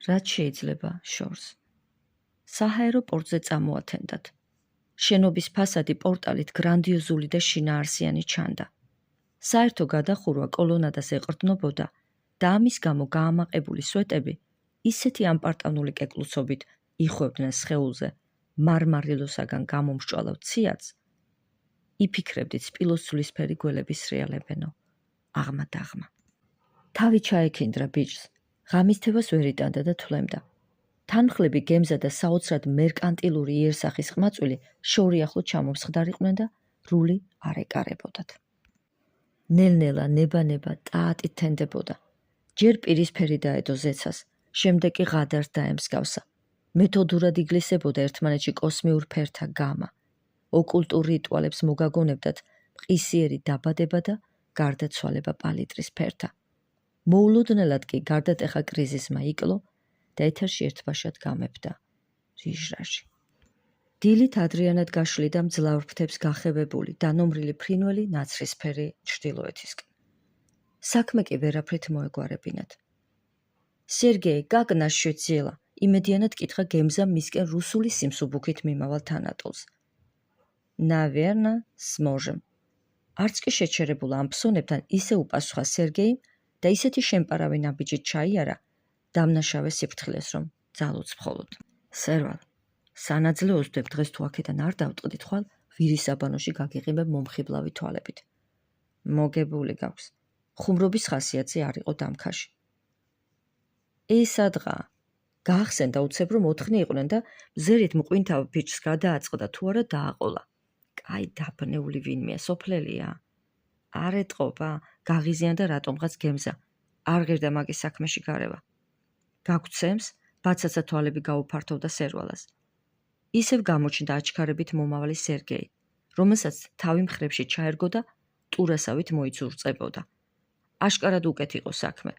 რაც შეიძლება შორს. საჰაერო პორტზე წამოათენდათ. შენობის ფასადი პორტალით გრანდიოზული და შინაარსიანი ჩანდა. საერთო გადახურვა კოლონადას ეყრდნობოდა და ამის გამო გაამაყებული სვეტები ისეთი ამპარტანული კეკლუცობით იხვევდნენ სხეულზე მარმარილოსაგან გამომსჭვალავ ციაც, იფიქრებდით სპილოს სულისფერი გველების სრიალებენო, აღმა-დაღმა. თავი ჩაექინდრა ბიჭს, ღამისთებას ვერ იტანდა და თვლემდა. თანმხლები გემზა და საოცრად მერკანტილური იერსახის ყმაწვილი შორიახლო ჩამომსხდარიყვნენ და რული არ ეკარებოდათ. ნელ-ნელა ნება-ნება ტაატით თენდებოდა. ჯერ პირისფერი დაედო ზეცას, შემდეგ კი ღადარს დაემსგავსა. მეთოდურად იგლისებოდა ერთმანეთში კოსმიურ ფერთა გამა. ოკულტურ რიტუალებს მოგაგონებდათ მყისიერი დაბადება და გარდაცვალება პალიტრის ფერთა. მოულოდნელად კი გარდატეხა კრიზისმა იკლო და ეთერში ერთბაშად გამებდა რიჟრაჟი. დილით ადრიანად გაშლიდა მძლავრ ფრთებს გახევებული დანომრილი ფრინველი ნაცრისფერი ჩრდილოეთისკენ. საქმე კი ვერაფრით მოეგვარებინათ. სერგეი, как насчет дела? იმედიანად კითხა გემზამ მისკენ რუსული სიმსუბუქით მიმავალ თანატოლს. Наверно, сможем. არც კი შეჩერებულ ამ ფსონებთან ისე უპასუხა სერგეიმ და ისეთი შემპარავი ნაბიჯით ჩაიარა, დამნაშავე სიფრთხილეს, რომ ძალუც მხოლოდ. სერვალ, სანაძლე ოზდებ დღეს თუ აქედან არ დავტყდით ხვალ, ვირისაბანოში გაგიღიმებ მომხიბლავი თვალებით. მოგებული გაქვს. ხუმრობის ხასიათზე არ იყო დამქაში. ეს ადღაა. გაახსენდა უცებ რომ 4 იყვნენ და მზერით მყვინთავ ბიჭს გადააწყდა თუ არა დააყოლა. კაი დაბნეული ვინმეა, სოფლელია. არ ეტყობა, გაღიზიანდა რატომღაც გემზა. არ ღირდა მაგის საქმეში გარევა. გაგცემს, ბაცაცა თვალები გაუფართოვდა სერვალას. ისევ გამოჩნდა აჩქარებით მომავალი სერგეი, რომელსაც თავი მხრებში ჩაერგო და ტურასავით მოიწურწებოდა. აშკარად უკეთ იყო საქმე.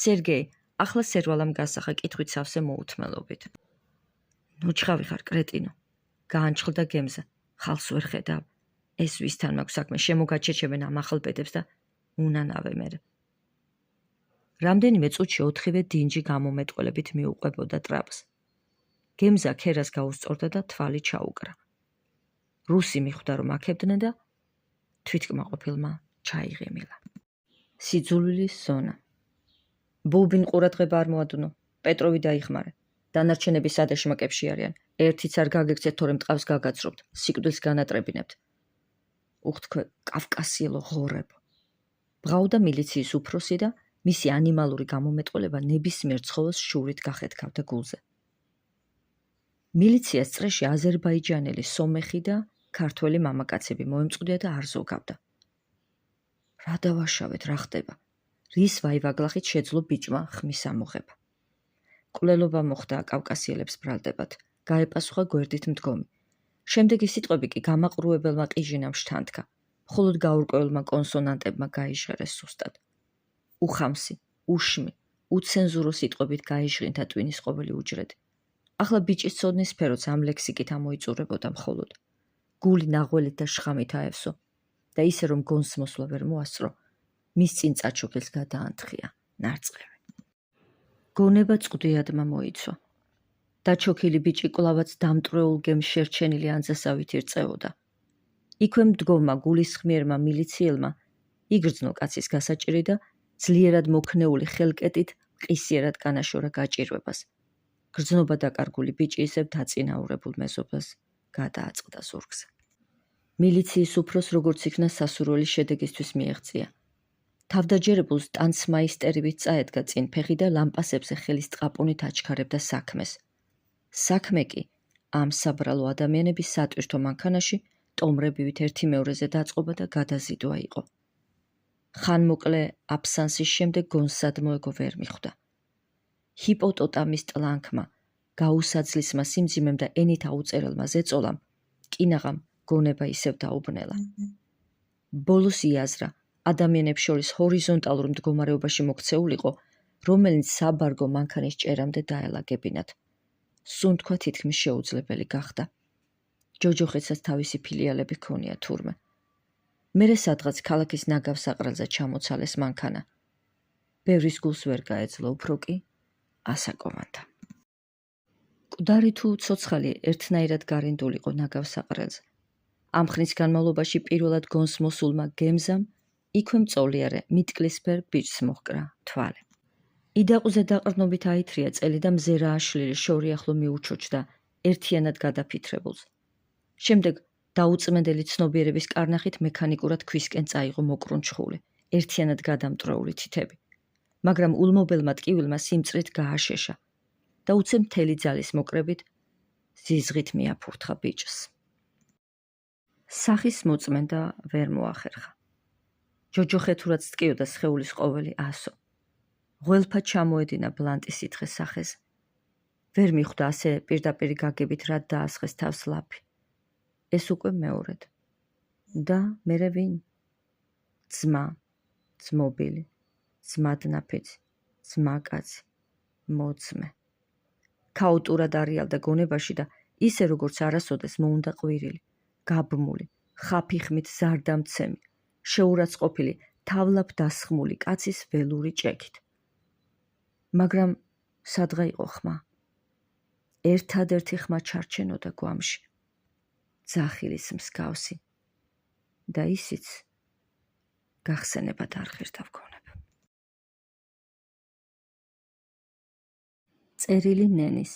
სერგეი, ახლა სერვალამ გასახა კითხვით სავსე მოუთმელობით. ნუჩხავი ხარ, კრეტინო. გაანჩხლდა გემზა. ხალს ვერ ხედავ. ეს ვისთან მაქვს საქმე, შემოგაჩეჩებენ ამ ახალბედებს და უნანავე მერე. რამდენიმე წუთში 4-ვე დინჯი გამომეტყველებით მიუყვებოდა ტრაპს. გემზა ქერას გაუსწორდა და თვალი ჩაუკრა. რუსი მიხვდა რომ აქებდნენ და თვითკმაყოფილმა ჩაიღიმილა. სიძულვილის ზონა. ბუბინ ყურადღება არ მოადუნო. პეტროვი დაიხმარე. დანარჩენები სადეშმაკებში არიან. ერთიც არ გაგექცეთ, თორემ ტყავს გაგაცრობთ. სიკვდილს განატრებინებთ. უხთქვე კავკასიელო ღორებო. ბღაუდა მილიციის უფროსი და მისი ანიმალური გამომეტყველება ნებისმიერ ცხოველს შურით გახეთქავდა გულზე. მილიციას წრეში აზერბაიჯანელი სომეხი და ქართველი მამაკაცები მოემწყდია და არ ზოგავდა. რა დავაშავეთ, რა ხდება? რის ვაივაგლახით შეძლო ბიჭმა ხმის ამოღება. კვლელობა მოხდა კავკასიელებს ბრალდებად, გაეპასუხა გვერდით მდგომი. შემდეგი სიტყვები კი გამაყრუებელმა ყიჟინამ შთანთქა, მხოლოდ გაურკვეველმა კონსონანტებმა გაიჟღერეს სუსტად. უხამსი, უშმი, უცენზურო სიტყვებით გაიჟღინთა ტვინის ყოველი უჯრედი. ახლა ბიჭის ცოდნის სფეროც ამ ლექსიკით ამოიწურებოდა მხოლოდ. გული ნაღველით და შხამით აევსო და ისე რომ გონს მოსვლა ვერ მოასწრო, მის წინ წაჩოქილს გადაანთხია ნარწყევი. გონება წყვდიადმა მოიცვა. დაჩოქილი ბიჭი კვლავაც დამტრეულ გემს შერჩენილი ანძასავით ირწეოდა. იქვე მდგომმა გულისხმიერმა მილიციელმა იგრძნო კაცის გასაჭირი და ძლიერად მოქნეული ხელკეტით მყისიერად განაშორა გაჭირვებას. გრძნობა დაკარგული ბიჭი ისევ დაწინაურებულ მეზობელს გადააწყდა ზურგზე. მილიციის უფროს როგორც იქნა სასურველი შედეგისთვის მიეღწია. თავდაჯერებულს ტანცმაისტერივით წაედგა წინ ფეხი და ლამპასებზე ხელის ტყაპონით აჩქარებდა საქმეს. საქმე კი ამ საბრალო ადამიანების სატვირთო მანქანაში ტომრებივით ერთი მეორეზე დაწყობა და გადაზიდვა იყო. ხანმოკლე აბსანსის შემდეგ გონსად მოეგო ვერ მიხვდა. ჰიპოტოტამის ტლანქმა, გაუსაძლისმა სიმძიმემ და ენით აუწერელმა ზეწოლამ, კინაღამ გონება ისევ დაუბნელა. ბოლოს იაზრა, ადამიანებს შორის ჰორიზონტალურ მდგომარეობაში მოქცეულიყო, რომელიც საბარგო მანქანის ჭერამდე დაელაგებინათ. სუნთქვა თითქმის შეუძლებელი გახდა. ჯოჯოხეთსაც თავისი ფილიალები ჰქონია თურმე. მერე სადღაც ქალაქის ნაგავ საყრელზე ჩამოცალეს მანქანა. ბევრის გულს ვერ გაეძლო, უფრო კი ასაკოვანდა. მკვდარი თუ ცოცხალი ერთნაირად გარინდულიყო ნაგავს საყრელზე. ამ ხნის განმავლობაში პირველად გონს მოსულმა გემზამ იქვე მწოლიარე მიტკლისფერ ბიჭს მოჰკრა თვალი. იდაყუზე დაყრდნობით აითრია წელი და მზერა აშლილი შორიახლო მიუჩოჩდა ერთიანად გადაფითრებულს. შემდეგ დაუწმენდელი ცნობიერების კარნახით მექანიკურად ქვისკენ წაიღო მოკრუნჩხული, ერთიანად გადამტვრეული თითები. მაგრამ ულმობელმა ტკივილმა სიმწრით გააშეშა და უცებ მთელი ძალის მოკრებით ზიზღით მიაფურთხა ბიჭს. სახის მოწმენდა ვერ მოახერხა. ჯოჯოხეთურად ტკიოდა სხეულის ყოველი ასო. ღველფად ჩამოედინა ბლანტი სითხეს სახეზე. ვერ მიხვდა ასე პირდაპირ გაგებით რად დაასხეს თავს ლაფი. ეს უკვე მეორედ. და მერე ვინ? ძმა, ძმობილი, ძმადნაფიცი, ძმაკაცი, მოწმე. ქაოტურად არიალდა გონებაში და ისე როგორც არასოდეს მოუნდა ყვირილი, გაბმული, ხაფი ხმით ზარდამცემი, შეურაცხყოფილი, თავლად დასხმული კაცის ველური ჭექით. მაგრამ სადღა იყო ხმა? ერთადერთი ხმა ჩარჩენოდა გვამში. ძახილის მსგავსი და ისიც გახსენებად არ ღირდა ვგონებ. წერილი ნენის.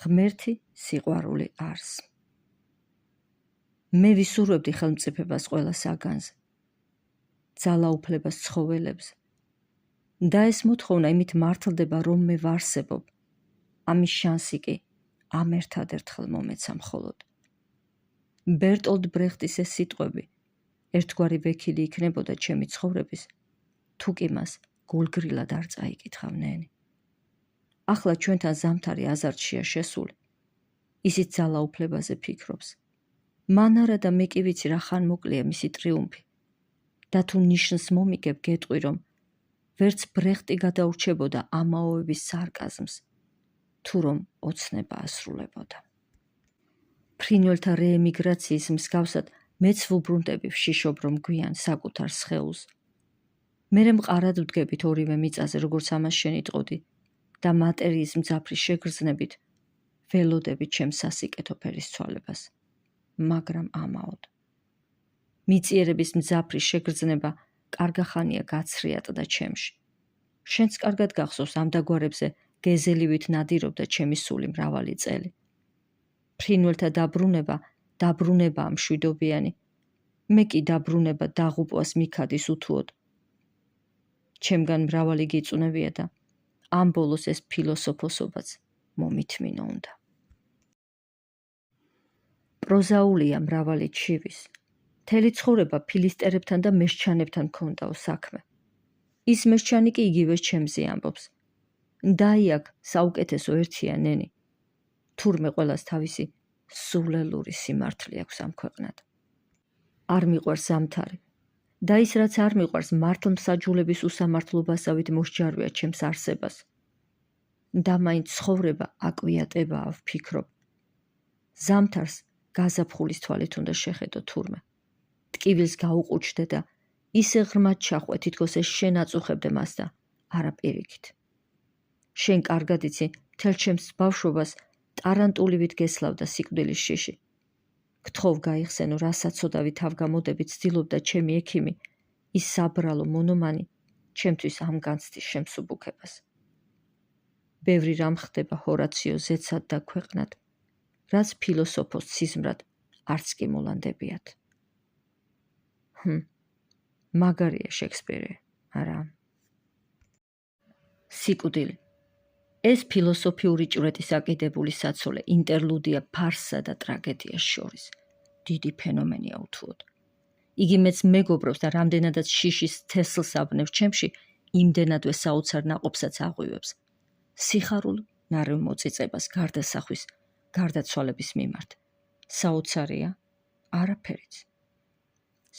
ღმერთი სიყვარული არს. მე ვისურვებდი ხელმწიფებას ყველა საგანზე, ძალაუფლებას ცხოველებზე. და ეს მოთხოვნა იმით მართლდება, რომ მე ვარსებობ. ამის შანსი კი ამ ერთადერთხელ მომეცა მხოლოდ. ბერტოლდ ბრეხტის ეს სიტყვები ერთგვარი ვექილი იქნებოდა ჩემი ცხოვრების, თუ კი მას გულგრილად არ წაიკითხავ ნენი. ახლა ჩვენთან ზამთარი აზარტშია შესული. ისიც ძალაუფლებაზე ფიქრობს. მან არა და მე კი ვიცი რა ხან მოკლია მისი ტრიუმფი. და თუ ნიშნს მომიგებ გეტყვი, რომ ვერც ბრეხტი გადაურჩებოდა ამაოების სარკაზმს, თუ რომ ოცნება ასრულებოდა. ფრინველთა რეემიგრაციის მსგავსად მეც ვუბრუნდები ვშიშობ რომ გვიან საკუთარ სხეულს. მერე მყარად ვდგებით ორივე მიწაზე, როგორც ამას შენიტყოდი და მატერიის მძაფრი შეგრძნებით ველოდებით ჩემს სასიკეთო ფერის ცვალებას. მაგრამ ამაოდ. მიწიერების მძაფრი შეგრძნება კარგახანია გაცრიატდა ჩემში. შენც კარგად გახსოვს ამ დაგვარებზე გეზელივით ნადირობდა ჩემი სული მრავალი წელი. ფრინველთა დაბრუნებაა მშვიდობიანი. მე კი დაბრუნება დაღუპვას მიქადის უთუოდ. ჩემგან მრავალი გიწუნებია და ამ ბოლოს ეს ფილოსოფოსობაც მომითმინო უნდა. პროზაულია მრავალი ჩივის. მთელი ცხოვრება ფილისტერებთან და მესჩანებთან მქონდაო საქმე. ის მესჩანი კი იგივეს ჩემზე ამბობს. დაიაკ საუკეთესო ერთია ნენი. თურმე ყველას თავისი სულელური სიმართლე აქვს ამ ქვეყნად. არ მიყვარს ზამთარი. და ის რაც არ მიყვარს მართლმსაჯულების უსამართლობასავით მოსჯარვია ჩემს არსებას. და მაინც ცხოვრება აკვიატებაა ვფიქრობ. ზამთარს გაზაფხულის თვალით უნდა შეხედო თურმე. ტკივილს გაუყუჩდე და ისე ღრმად ჩახვე, თითქოს ეს შენ აწუხებდე მას და არა პირიქით. შენ კარგად იცი, მთელ ჩემს ბავშვობას ტარანტულივით გესლავდა სიკვდილის შიში. გთხოვ გაიხსენო, რა საცოდავი თავგამოდებით ცდილობდა ჩემი ექიმი, ის საბრალო მონომანი ჩემთვის ამ განცდის შემსუბუქებას. ბევრი რამ ხდება ჰორაციო ზეცად და ქვეყნად, რაც ფილოსოფოს სიზმრად არც კი მოლანდებიათ. მაგარია შექსპირი, არა? სიკვდილი. ეს ფილოსოფიური ჭვრეტის აკიდებული საცოლე ინტერლუდია ფარსსა და ტრაგედიას შორის. დიდი ფენომენია უთუოდ. იგი მეც მეგობრობს და რამდენადაც შიშის თესლს აბნევს ჩემში, იმდენადვე საოცარ ნაყოფსაც აღვივებს. სიხარულ ნარევ მოწიწებას გარდასახვის, გარდაცვალების მიმართ. საოცარია? არაფერიც.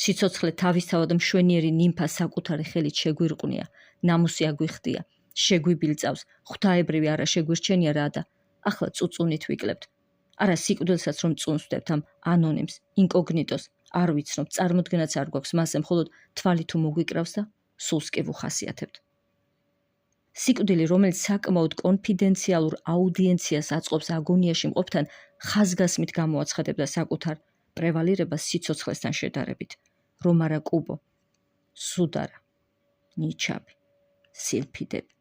სიცოცხლე თავისთავად მშვენიერი ნიმფა საკუთარი ხელით შეგვირყვნია, ნამუსი აგვიხდია, შეგვიბილწავს, ღვთაებრივი არა შეგვირჩენია რა და ახლა წუწუნით ვიკლებთ. არა სიკვდილსაც რომ წუნსვდებთ ამ ანონიმს, ინკოგნიტოს, არ ვიცნობ, წარმოდგენაც არ გვაქვს მასზე, მხოლოდ თვალი თუ მოგვიკრავს და სულს კი ვუხასიათებთ. სიკვდილი, რომელიც საკმაოდ კონფიდენციალურ აუდიენციას აწყობს აგონიაში მყოფთან, ხაზგასმით გამოაცხადებდა საკუთარ პრევალირებას სიცოცხლესთან შედარებით. რომ არა კუბო, სუდარა, ნიჩაბი, სილფიდები.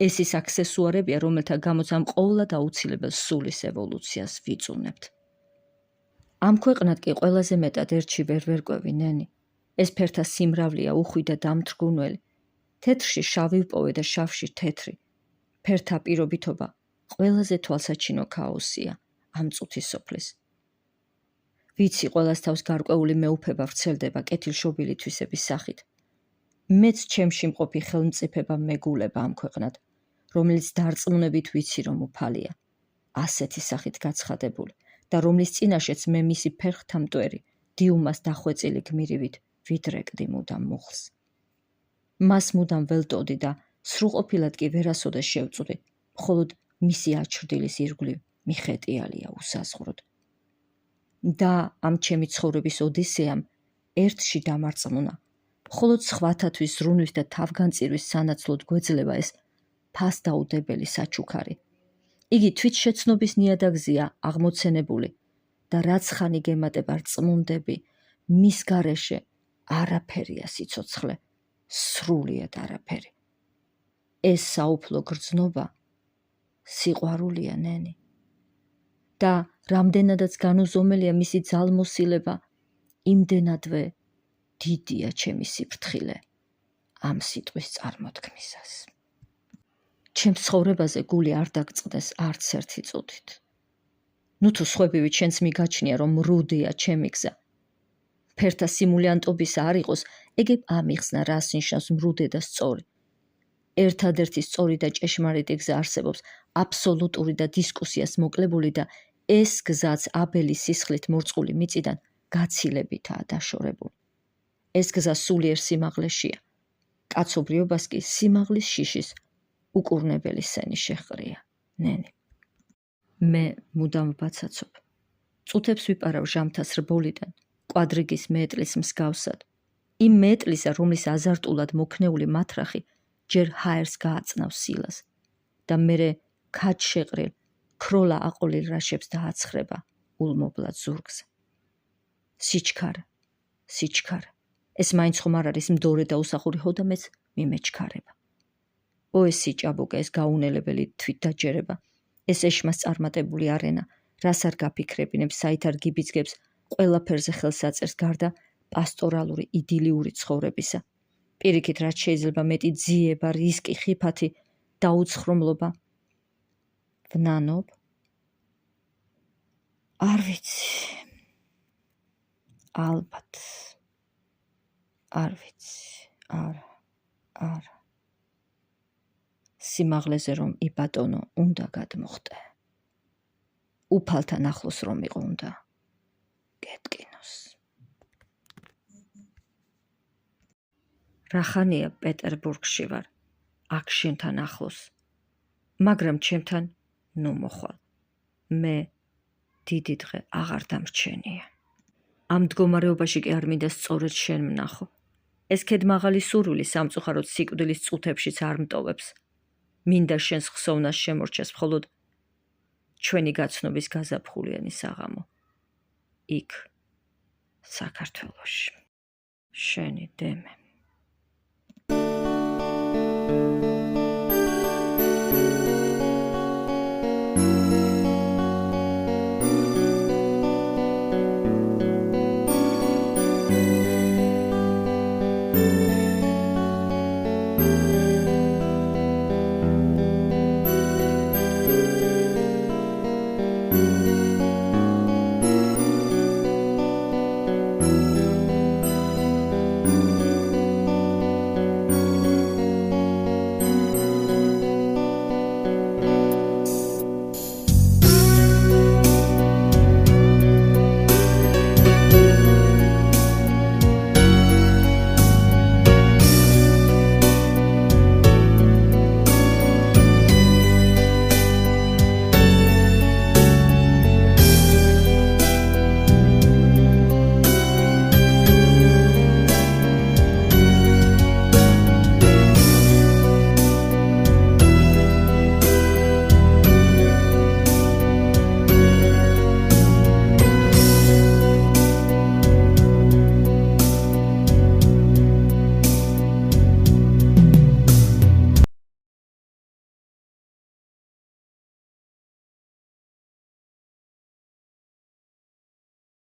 ეს ის აქსესუარებია, რომელთა გამოც ამ ყოვლად აუცილებელ სულის ევოლუციას ვიწუნებთ. ამ ქვეყნად კი ყველაზე მეტად ერთში ვერ ვერკვევი, ნენი. ეს ფერთა სიმრავლეა უხვი და დამთრგუნველი. თეთრში შავი ვპოვე და შავში თეთრი. ფერთა პირობითობა ყველაზე თვალსაჩინო ქაოსია ამ წუთის სოფლის. ვიცი, ყველას თავს გარკვეული მეუფება ვრცელდება კეთილშობილი თვისების სახით. მეც ჩემში მყოფი ხელმწიფება მეგულება ამ ქვეყნად, რომელიც დარწმუნებით ვიცი, რომ უფალია, ასეთი სახით გაცხადებული და რომლის წინაშეც მე მისი ფერხთა მტვერი, დიუმას დახვეწილი გმირივით ვიდრეკდი მუდამ მუხლს. მას მუდამ ველტოდი და სრულყოფილად კი ვერასოდეს შევწვდი, მხოლოდ მისი აჩრდილის ირგვლივ მიხეტიალია უსაზღვროდ. და ამ ჩემი ცხოვრების ოდისეამ ერთში დამარწმუნა, მხოლოდ სხვათათვის ზრუნვის და თავგანწირვის სანაცვლოდ გვეძლება ეს ფასდაუდებელი საჩუქარი. იგი თვითშეცნობის ნიადაგზეა აღმოცენებული და რაც ხანი გემატება რწმუნდები, მის გარეშე არაფერია სიცოცხლე, სრულიად არაფერი. ეს საუფლო გრძნობა სიყვარულია, ნენი. და რამდენადაც განუზომელია მისი ძალმოსილება, იმდენადვე დიდია ჩემი სიფრთხილე ამ სიტყვის წარმოთქმისას. ჩემს ცხოვრებაზე გული არ დაგწყდეს არც ერთი წუთით. ნუ თუ სხვებივი ჩვენც მიგაჩნია, რომ მრუდია ჩემი გზა. ფერთა სიმულიანტობისა არ იყოს, ეგებ ამიხსნა, რას ნიშნავს მრუდე და სწორი. ერთადერთი სწორი და ჭეშმარიტი გზა არსებობს, აბსოლუტური და დისკუსიას მოკლებული და ეს გზაც აბელის სისხლით მორწყული მიწიდან გაცილებითაა დაშორებული. ეს გზა სულიერ სიმაღლეშია. კაცობრიობას კი სიმაღლის შიშის უკურნებელი სენი შეჰყრია, ნენი. მე მუდამ ვბაცაცობ. წუთებს ვიპარავ ჟამთას რბოლიდან, კვადრიგის მეტლის მსგავსად. იმ მეტლისა, რომლის აზარტულად მოქნეული მათრახი ჯერ ჰაერს გააწნავს სილას და მერე ქაჯშეყრილ, ქროლა აყოლილ რაშებს დააცხრება ულმობლად ზურგზე. სიჩქარე, სიჩქარე. ეს მაინც ხომ არ არის მდორე და უსახური ჰო და მეც მიმეჩქარება. ეს სიჭაბუკა, ეს გაუნელებელი თვითდაჯერება, ეს ეშმას წარმატებული არენა, რას არ გაფიქრებინებს, საით არ გიბიძგებს, ყველაფერზე ხელს აწერს გარდა პასტორალური იდილიური ცხოვრებისა. პირიქით, რაც შეიძლება მეტი ძიება, რისკი, ხიფათი, დაუცხრომლობა. ვნანობ? არ ვიცი. ალბათ. არ ვიცი. არა. სიმაღლეზე რომ იბატონო, უნდა გადმოხტე. უფალთან ახლოს რომ იყო, უნდა გეტკინოს. რახანია პეტერბურგში ვარ, აქ შენთან ახლოს, მაგრამ ჩემთან ნუ მოხვალ. მე დიდი დღე აღარ დამრჩენია. ამ მდგომარეობაში კი არ მინდა სწორედ შენ ვნახო. ეს ქედმაღალი სურვილი სამწუხაროდ სიკვდილის წუთებშიც არ მტოვებს. მინდა შენს ხსოვნას შემორჩეს მხოლოდ ჩვენი გაცნობის გაზაფხულიანი საღამო. იქ, საქართველოში. შენი დემე.